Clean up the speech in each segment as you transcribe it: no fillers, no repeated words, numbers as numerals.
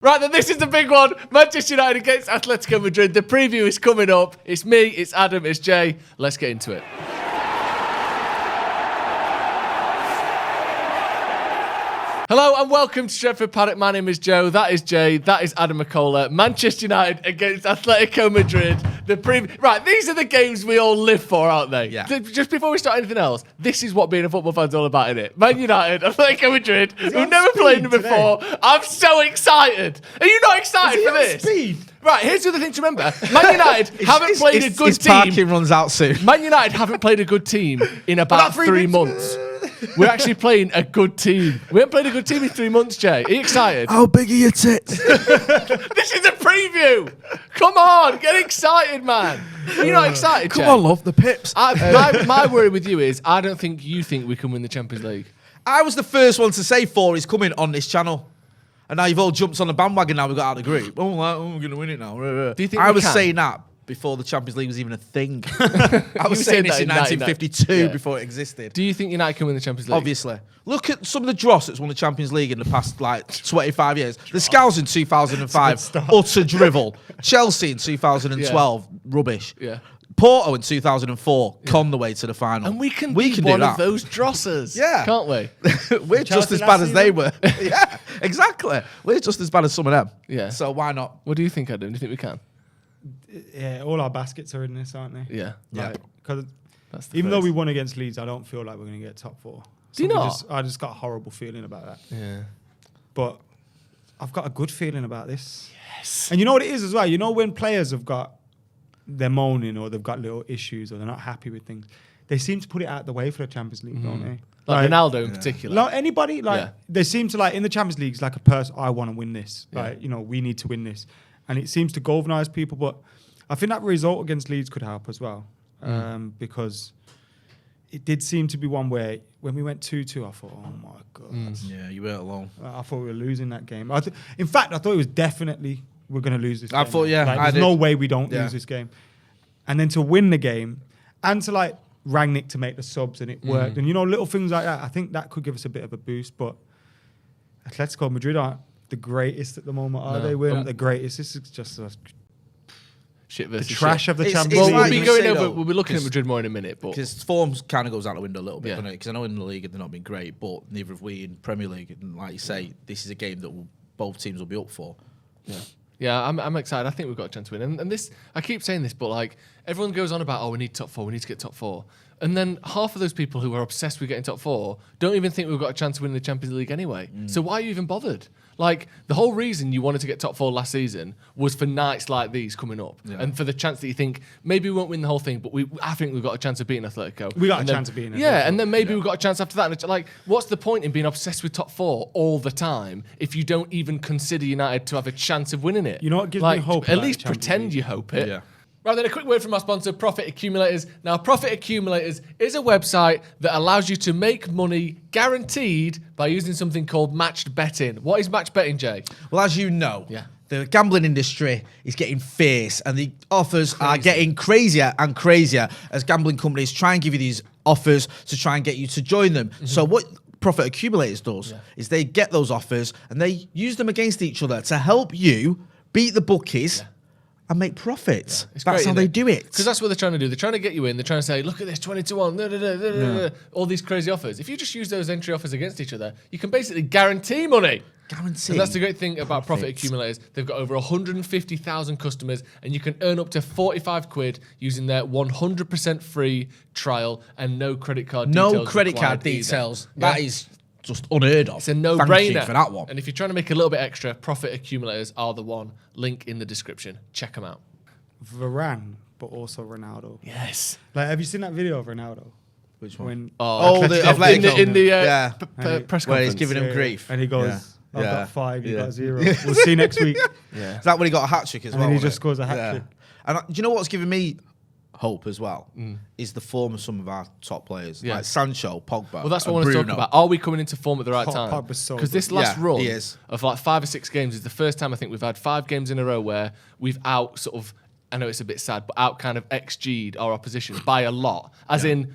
Right, then this is the big one. Manchester United against Atletico Madrid. The preview is coming up. It's me, it's Adam, it's Jay. Let's get into it. Hello and welcome to Stretford Paddock. My name is Joe. That is Jay. That is Adam Mckola. Manchester United against Atletico Madrid. Right, these are the games we all live for, aren't they? Yeah. Just before we start anything else, this is what being a football fan's all about, isn't it? Man United, Atletico Madrid. We've never played them before. I'm so excited. Are you not excited for this? Speed? Right, here's the other thing to remember. Man United haven't played a good his team. parking runs out soon. Man United haven't played a good team in about 3 months. We're actually playing a good team. We haven't played a good team in 3 months, Jay. Are you excited? How big are your tits? This is a preview. Come on, get excited, man. Are you not excited, Jay? Come on, love, the pips. My worry with you is I don't think you think we can win the Champions League. I was the first one to say 4 is coming on this channel. And now you've all jumped on the bandwagon now we got out of the group. Oh, we're going to win it now. Do you think I we was can? saying that before the Champions League was even a thing. I was saying this in 1952 before it existed. Do you think United can win the Champions League? Obviously. Look at some of the dross that's won the Champions League in the past 25 years. The Scouse in 2005, utter drivel. Chelsea in 2012, rubbish. Yeah. Porto in 2004, con the way to the final. And we can be one of those drossers, can't we? We're just as bad as they were. Yeah, exactly. We're just as bad as some of them. Yeah. So why not? What do you think, Adam? Do you think we can? Yeah, all our baskets are in this, aren't they? Yeah. Yeah. Because even though we won against Leeds, I don't feel like we're going to get top 4. Do you not? I just got a horrible feeling about that. Yeah. But I've got a good feeling about this. Yes. And you know what it is as well? You know when players have got, they're moaning or they've got little issues or they're not happy with things, they seem to put it out the way for the Champions League, don't they? Like Ronaldo in particular. Like anybody, they seem to in the Champions League, it's like a person, I want to win this. Yeah. We need to win this. And it seems to galvanise people, but I think that result against Leeds could help as well. Because it did seem to be one where when we went 2-2, I thought, oh my God. Yeah, you weren't alone. I thought we were losing that game. In fact, I thought it was definitely we're going to lose this game. I thought, yeah. There's no way we don't lose this game. And then to win the game and to Rangnick to make the subs and it worked. And little things like that, I think that could give us a bit of a boost. But Atletico Madrid aren't the greatest at the moment, are they? We're not the greatest. This is just shit versus the trash shit. of the It's Champions League. We'll be going say over. though, We'll be looking at Madrid more in a minute, but Because form kind of goes out the window a little bit, Yeah. because I know in the league they've not been great, but neither have we in Premier League. And like you say, this is a game that both teams will be up for. yeah, I'm excited. I think we've got a chance to win. And this, I keep saying this, but everyone goes on about, we need top 4, we need to get top 4. And then half of those people who are obsessed with getting top 4 don't even think we've got a chance to win the Champions League anyway. So why are you even bothered? The whole reason you wanted to get top 4 last season was for nights like these coming up. Yeah. And for the chance that you think, maybe we won't win the whole thing, but I think we've got a chance of beating Atletico. We got a chance of beating Atletico. Yeah, and then maybe we've got a chance after that. And what's the point in being obsessed with top 4 all the time if you don't even consider United to have a chance of winning it? You know what gives me hope At about least the Champions pretend League? you hope it. Yeah. Right then, a quick word from our sponsor, Profit Accumulators. Now, Profit Accumulators is a website that allows you to make money guaranteed by using something called matched betting. What is matched betting, Jay? Well, as you know, Yeah. the gambling industry is getting fierce and the offers are getting crazier and crazier as gambling companies try and give you these offers to try and get you to join them. So what Profit Accumulators does is they get those offers and they use them against each other to help you beat the bookies and make profits. It's That's great, how isn't they it? do it. Because that's what they're trying to do. They're trying to get you in. They're trying to say, look at this, 20-1, all these crazy offers. If you just use those entry offers against each other, you can basically guarantee money. Guarantee. And that's the great thing about Profit Accumulators. They've got over 150,000 customers, and you can earn up to 45 quid using their 100% free trial and no credit card details. No credit card required either. details. That is just unheard of. It's a no-brainer. Thank you for that one. And if you're trying to make a little bit extra, Profit Accumulators are the one. Link in the description. Check them out. Varane, but also Ronaldo. Yes. Have you seen that video of Ronaldo? Which one? When The Atletico. in the Yeah. press conference. Where he's giving him grief. And he goes, Yeah. I've Yeah. got 5, you Yeah. got 0. We'll see you next week. Yeah. Is that when he got a hat trick as And well? then he wasn't just it? scores a hat trick. And do you know what's giving me hope as well? Is the form of some of our top players. Yeah. Like Sancho, Pogba. Well, that's what I and want to talk Bruno. about. Are we coming into form at the right time? Pogba's so Because good. this last Yeah, run he is. of 5 or 6 games is the first time I think we've had 5 games in a row where we've out sort of, I know it's a bit sad, but out kind of XG'd our opposition by a lot. As in,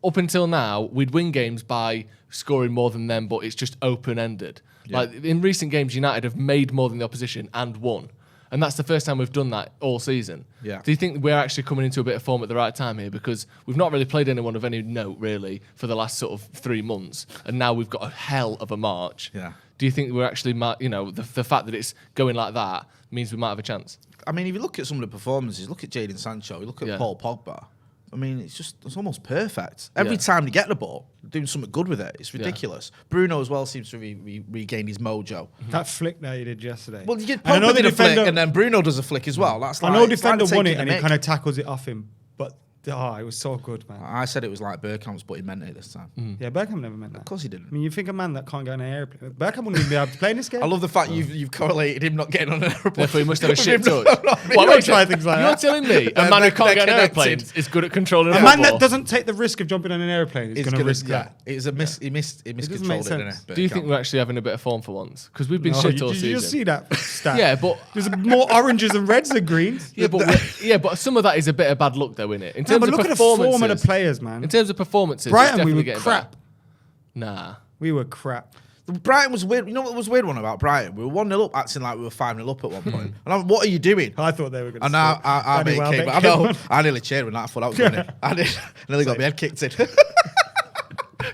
up until now, we'd win games by scoring more than them, but it's just open-ended. Like in recent games, United have made more than the opposition and won. And that's the first time we've done that all season. Yeah. Do you think we're actually coming into a bit of form at the right time here? Because we've not really played anyone of any note, really, for the last sort of 3 months. And now we've got a hell of a March. Yeah. Do you think we're actually, the fact that it's going like that means we might have a chance? I mean, if you look at some of the performances, look at Jadon Sancho, you look at Paul Pogba. I mean, it's almost perfect. Every time they get the ball, they're doing something good with it. It's ridiculous. Bruno as well seems to regain his mojo. That flick that he did yesterday. Well, you get Pogba did a flick, and then Bruno does a flick as well. That's like, I know defender won it, taking and he kind of tackles it off him. But it was so good, man. I said it was like Bergkamp's, but he meant it this time. Yeah, Bergkamp never meant that. Of course he didn't. I mean, you think a man that can't get on an airplane, Bergkamp wouldn't even be able to play in this game. I love the fact you've correlated him not getting on an aeroplane. Therefore, he must have a shit touch. You don't try things like You're that. telling me a man who can't get on an airplane is good at controlling A a man football? that doesn't take the risk of jumping on an airplane is going to risk that. It was a miss. He miscontrolled it, didn't sense. he? Do you think we're actually having a bit of form for once? Because we've been shit all Did season. you just see that stat? Yeah, but There's more oranges and reds than greens. but some of that is a bit of bad luck, though, innit? In No, terms but of look at the form of the performances, players, man. in terms of performances, it's Brighton, we definitely were getting crap. better. Nah. We were crap. Brighton was weird. You know what was weird one about Brighton? We were 1-0 up, acting like we were 5-0 up at one point. And I'm, what are you doing? I thought they were going to. And now I Danny made it. Welbeck But I came know on. I nearly cheered when that. I thought that was funny. I nearly got my head kicked in.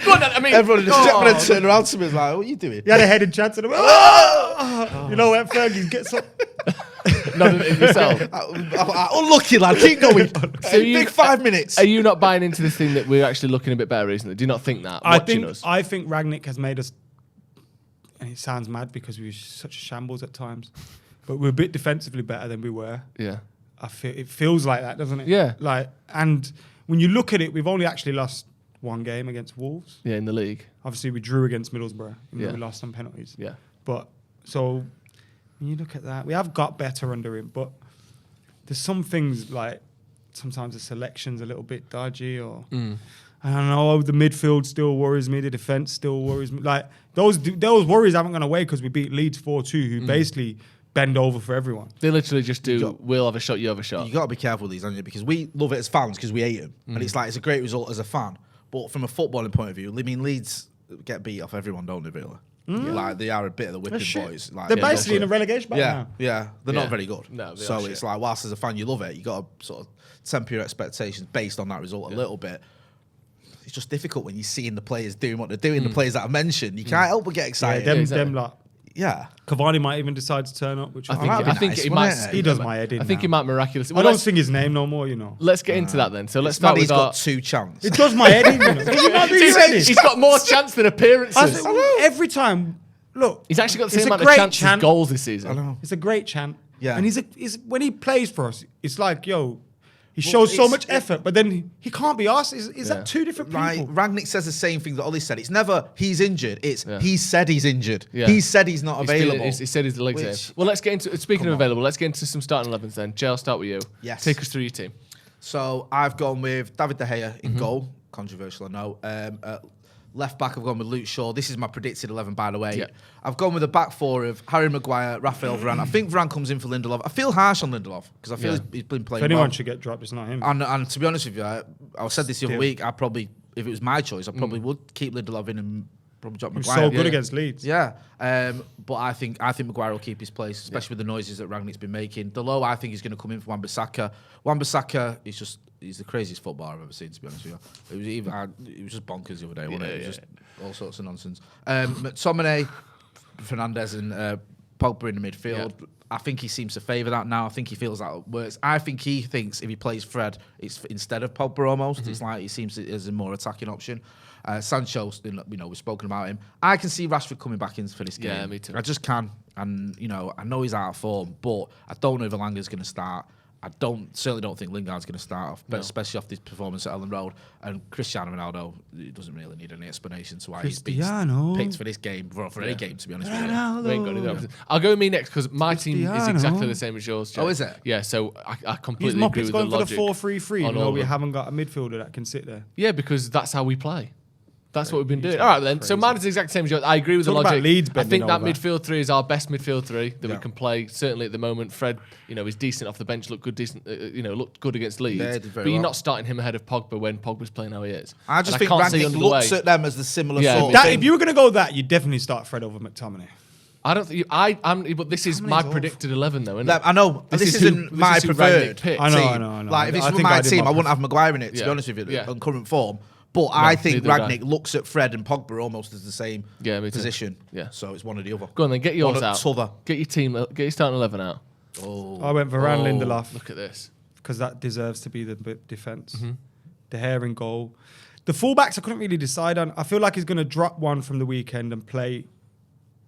Go on, then, I mean, Everyone just and turned around to me and was like, "What are you doing?" He had a headed chance and you know when Fergie gets up. nothing in yourself. Unlucky lad. Keep going. Big 5 minutes. Are you not buying into this thing that we're actually looking a bit better recently? Do you not think that? I Watching us? think Rangnick has made us, and it sounds mad because we were such a shambles at times, but we're a bit defensively better than we were. Yeah. It feels like that, doesn't it? Yeah. And when you look at it, we've only actually lost one game against Wolves. Yeah, in the league. Obviously, we drew against Middlesbrough. And Yeah. we lost on penalties. Yeah. But so when you look at that, we have got better under him, but there's some things like sometimes the selection's a little bit dodgy, or I don't know. The midfield still worries me. The defense still worries me. Like those worries haven't gone away because we beat Leeds 4-2, who basically bend over for everyone. They literally just do. We'll have a shot. You have a shot. You got to be careful with these, haven't you? Because we love it as fans because we hate them, and it's like it's a great result as a fan. But from a footballing point of view, I mean, Leeds get beat off everyone, don't they? Really, like they are a bit of the whipping boys. Like, They're basically in a relegation battle now. They're Yeah. not very good. No, they so are it's shit. like, whilst as a fan you love it, you got to sort of temper your expectations based on that result a little bit. It's just difficult when you're seeing the players doing what they're doing. The players that I mentioned, you can't help but get excited. Them lot. Yeah. Cavani might even decide to turn up, which I would think. be that'd I be think nice, it wouldn't might. it? He does my head in I think now. he might miraculously. I Well, don't let's, sing his name no more, you know. let's get into that then. So let's start Maddie's with our. got 2 chances. It does my head in, you know. Can you not do your head in? He's got more chance than appearances. Every time, look. He's actually got the it's same a amount of great chances as chant. goals this season. I know. It's a great chant. Yeah. And he's when he plays for us, it's like, yo, he shows so much effort, but then he can't be asked. Is that two different people? Right, Rangnick says the same thing that Ollie said. It's never he's injured. It's Yeah. he said he's injured. Yeah. He said he's not He's feeling- available. He said his legs Which- in. Well, let's get into. Speaking of available, let's get into some starting 11s then. Jay, I'll start with you. Yes. Take us through your team. So I've gone with David De Gea in goal. Controversial, I know. Left back, I've gone with Luke Shaw. This is my predicted 11, by the way. Yeah. I've gone with a back 4 of Harry Maguire, Raphael Varane. I think Varane comes in for Lindelof. I feel harsh on Lindelof because I feel he's been playing If anyone well. should get dropped, it's not him. And to be honest with you, I said this the other Still. week. I probably, if it was my choice, I probably would keep Lindelof in and probably drop He was Maguire. so good Yeah. against Leeds. Yeah, but I think Maguire will keep his place, especially with the noises that Rangnick's been making. The low, I think he's going to come in for Wan-Bissaka. Wan-Bissaka is he's the craziest footballer I've ever seen, to be honest with you. It was just bonkers the other day, wasn't it? It was just all sorts of nonsense. McTominay, Fernandes and Pogba in the midfield. Yeah. I think he seems to favour that now. I think he feels that it works. I think he thinks if he plays Fred, it's instead of Pogba almost. It's like he seems as a more attacking option. Sancho, we've spoken about him. I can see Rashford coming back in for this game. Yeah, me too. I just can. And, I know he's out of form, but I don't know if Elanga's going to start. I certainly don't think Lingard's going to start off, but especially off this performance at Ellen Road. And Cristiano Ronaldo, he doesn't really need any explanation to why he's been picked for this game, for any game, to be honest with you. We ain't got any options. I'll go with me next because my team is exactly the same as yours, Jay. Oh, is it? Yeah, so I He's completely agree Muppets with the going for the logic. 4-3-3, on even all though of we them. haven't got a midfielder that can sit there. Yeah, because that's how we play. That's what we've been doing. All right, then. So mine is the exact same as yours. I agree with Talk the about logic. Leeds I think bending that over. midfield three is our best midfield three that we Yeah. can play. Certainly at the moment, Fred, is decent off the bench. Looked good, decent. Looked good against Leeds. Yeah, he did very but you're well. not starting him ahead of Pogba when Pogba's playing how he is. I just And think can't see Rangnick under the looks way. at them as the similar Yeah, sort me of too. If thing. you were going to go that, you'd definitely start Fred over McTominay. I don't think but this is my predicted 11 though, isn't Like, it? I know, but this isn't my is who Rangnick preferred picked. I know, team. I know. Like, if this I was think my I did team, my I wouldn't have Maguire in it, to Yeah. be honest with you, Yeah. on current form. But I think neither would I. Rangnick looks at Fred and Pogba almost as the same Yeah, me too. position. Yeah. So it's one or the other. Go on then, get yours One or out. t'other. Get your team, get your starting 11 out. Oh. I went Varane, Oh, Lindelof, Look at this. because that deserves to be the defense. Mm-hmm. De Gea in goal. The fullbacks I couldn't really decide on. I feel like he's going to drop one from the weekend and play.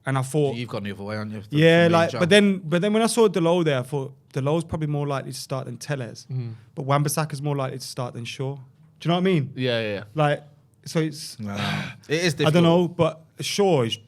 And I thought, You've gone the other way, haven't you? yeah, From me, like, Jam. but then when I saw Delo there, I thought Delo's probably more likely to start than Tellez, but Wan-Bissaka's more likely to start than Shaw. Do you know what I mean? Yeah. Like, so it's Nah. It is difficult. I don't know, but Shaw is.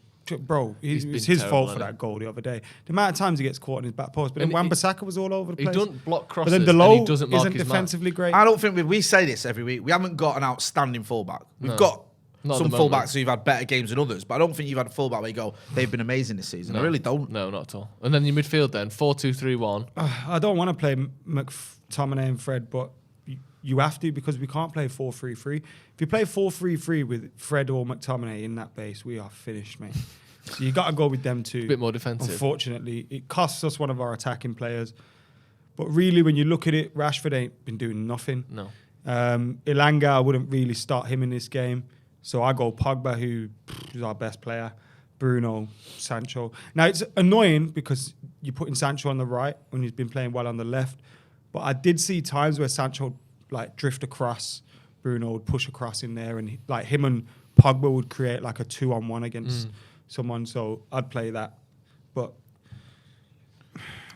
Bro, He's it was been his terrible, fault for hasn't that goal the other day. The amount of times he gets caught in his back post, but then And Wan-Bissaka was all over the He place. doesn't block But crosses then and he Delo doesn't mark isn't his man. defensively great. I don't think we say this every week. We haven't got an outstanding fullback. We've No. got Not at some the moment. fullbacks who've had better games than others, but I don't think you've had a fullback where you go, they've been amazing this season. I really don't. No, not at all. And then your midfield then, 4-2-3-1. I don't want to play McTominay and Fred, but you have to because we can't play 4-3-3. If you play 4-3-3 with Fred or McTominay in that base, we are finished, mate. So you got to go with them two. A bit more defensive. Unfortunately, it costs us one of our attacking players. But really, when you look at it, Rashford ain't been doing nothing. No. Ilanga, I wouldn't really start him in this game. So I go Pogba, who is our best player. Bruno, Sancho. Now, it's annoying because you're putting Sancho on the right when he's been playing well on the left. But I did see times where Sancho like drift across, Bruno would push across in there, and like him and Pogba would create like a 2-on-1 against someone. So I'd play that. But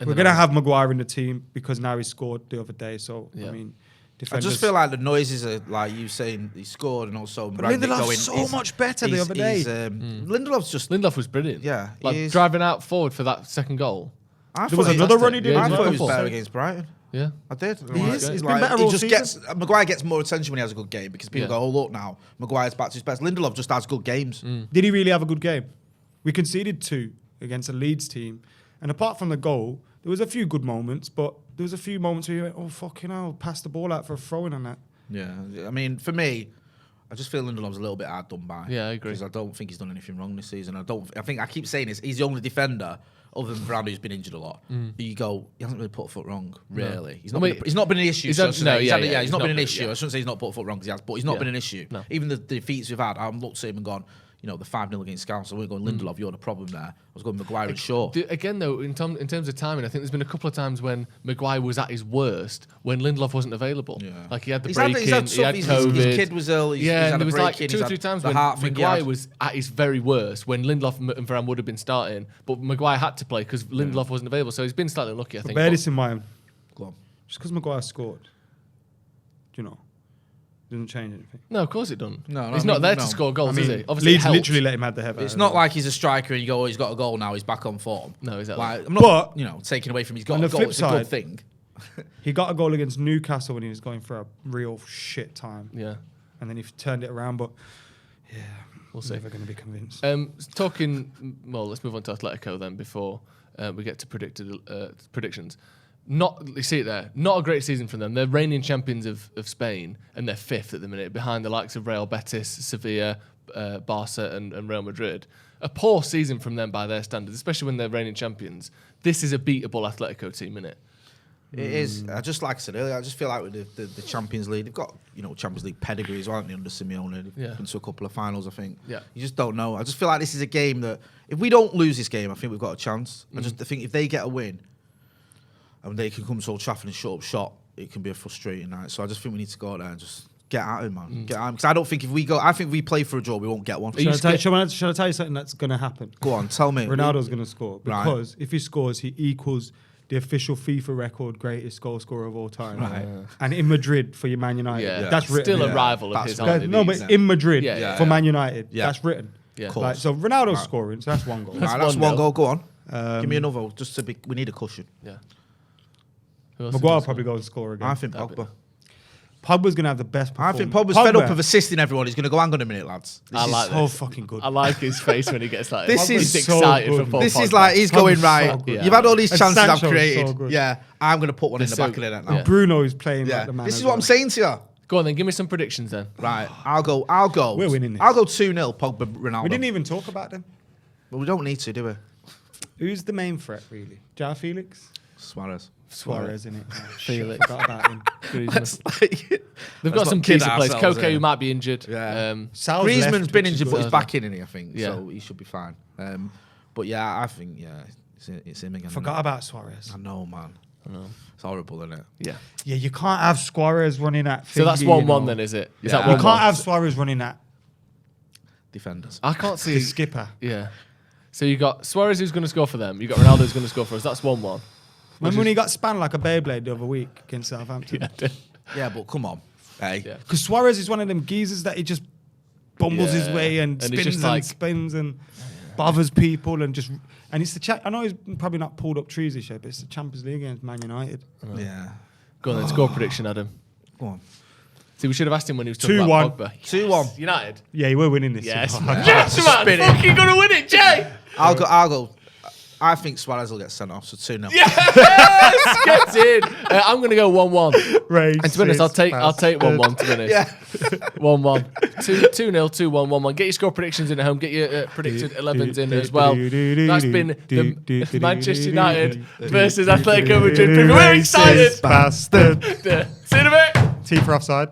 we're going to have Maguire in the team because now he scored the other day. So, Yeah. I mean, I defenders. just feel like the noises are like you saying he scored and also But Rangnick Lindelof's going, so he's- much better the he's- other day. he's, Lindelof's just. Lindelof was brilliant. Yeah, he Like is. driving out forward for that second goal. I There was thought he- another run he did Yeah, I as he's thought well. he was wonderful. better against Brighton. Yeah. I did. He is. He's been Like, better he all just season. gets Maguire gets more attention when he has a good game because people Yeah. go, "Oh look now, Maguire's back to his best." Lindelof just has good games. Did he really have a good game? We conceded 2 against a Leeds team. And apart from the goal, there was a few good moments, but there was a few moments where you went, oh, fucking hell, pass the ball out for a throw-in on that. Yeah, I mean, for me, I just feel Lindelof's a little bit hard done by. Yeah, I agree. Because I don't think he's done anything wrong this season. I think I keep saying this. He's the only defender other than Varane who's been injured a lot. But you go, he hasn't really put a foot wrong, really. He's not. He's not been an issue. he's so had- to no, say. He's yeah, had- yeah, he's not been an been- issue. yeah. I shouldn't say he's not put a foot wrong because he has, but he's not Yeah. been an issue. No. Even the defeats we've had, I've looked at him and gone, the 5-0 against Scouts. I wasn't going Lindelof. You're the problem there. I was going Maguire and Shaw. Again, though, in terms of timing, I think there's been a couple of times when Maguire was at his worst when Lindelof wasn't available. Yeah. Like he had the He's break had in, he had stuff, COVID. his kid was ill. He's Yeah, had and a there was break like in, 2 he's or had 3 times the when heart thing he Maguire had. was at his very worst when Lindelof and Varane would have been starting, but Maguire had to play because Lindelof wasn't available. So he's been slightly lucky, I think. Bear but- this in mind. Go on. Just because Maguire scored, doesn't change anything. No, of course it doesn't. No, he's I not mean, there no. to score goals, I is mean, he? Obviously, Leeds it helps. literally let him have the header. It's not like he's a striker and you go, oh, he's got a goal now, he's back on form. No, exactly. Like, I'm not, But- taking away from he's got On a the goal. flip It's a side- good thing. He got a goal against Newcastle when he was going for a real shit time. Yeah, And then he turned it around, but yeah, we'll see. never going to be convinced. Let's move on to Atletico then before we get to predictions. You see it there. Not a great season for them. They're reigning champions of Spain, and they're 5th at the minute, behind the likes of Real Betis, Sevilla, Barca, and Real Madrid. A poor season from them by their standards, especially when they're reigning champions. This is a beatable Atletico team, innit? It is. Like I said earlier, I just feel like with the Champions League, they've got Champions League pedigree as well, haven't they, under Simeone? They've Yeah. been to a couple of finals, I think. Yeah. You just don't know. I just feel like this is a game that if we don't lose this game, I think we've got a chance. I think if they get a win, and they can come to Old Trafford and shut up shop, it can be a frustrating night. So I just think we need to go out there and just get at him, man. Get at him. Because I don't think I think if we play for a draw, we won't get one. Shall I tell you something that's going to happen? Go on, tell me. Ronaldo's going to score Right. because if he scores, he equals the official FIFA record greatest goal scorer of all time. Right. And in Madrid for your Man United, Yeah, that's written. still a Yeah. rival of That's his. right. aren't they, No, these? but in Madrid Yeah. for Man United, Yeah. that's written. Yeah. Cool. Like, so Ronaldo's scoring, so that's one goal. Right, that's 1-0. one goal. Go on. Give me another. We need a cushion. Yeah. Who else is Maguire gonna probably score? go and score again. I think That'd be Pogba. Pogba's going to have the best I performance. think Pogba's fed up of assisting everyone. He's going to go, hang on a minute, lads. This I is like so this. fucking good. I like his face when he gets like This he's is so excited good. for Paul This is Pogba. like, he's going, Pogba's right, so good. you've had all these And chances I've Sancho's so created. good. Yeah, I'm going to put one in They're the so back of the net good. now. Yeah. Bruno is playing Yeah. like the man. This as is what I'm well. saying to you. Go on then, give me some predictions then. Right, I'll go. We're winning this. I'll go 2-0, Pogba, Ronaldo. We didn't even talk about them. But we don't need to, do we? Who's the main threat, really? João Felix? Suarez. Suarez, isn't it? Felix. Forgot about him. Griezmann. They've got Let's some not kid decent players. ourselves Koke, here. who might be injured. Yeah. Sal's Griezmann's left, been which is injured, but good. he's back in it, I think. Yeah. So he should be fine. But yeah, I think, it's him again. Forgot about Suarez. I know, man. I know. It's horrible, isn't it? Yeah. Yeah, you can't have Suarez running at. So that's thingy, 1-1 you know. then, is it? Is Yeah. that You 1-1? can't have Suarez running at Defenders. I can't see. the skipper. Yeah. So you got Suarez who's going to score for them. You got Ronaldo who's going to score for us. That's 1-1. Remember when he got spanned like a Beyblade the other week against Southampton? Yeah, but come on. Hey. Yeah. Because Suarez is one of them geezers that he just bumbles his Yeah. way and And he's spins just and like- spins and bothers people and just. And it's the I know he's probably not pulled up trees this year, but it's the Champions League against Man United. Yeah. Go on then, score prediction, Adam. Go on. See, we should have asked him when he was talking 2-1. about Pogba. 2-1. United. Yeah, we're winning this. Yes, Oh, man. Yes, man. Spin it. Fucking gonna win it, Jay. I'll go. I think Suarez will get sent off, so 2-0. Yes, get in. I'm gonna go 1-1. Racist And to be honest, I'll take 1-1. To be honest, Yeah. 1-1, 2-0, 2-1, 1-1. Get your score predictions in at home. Get your predicted 11s in as well. That's been the Manchester United versus Atletico Madrid. We're excited. Bastard. See you in a bit. T for offside.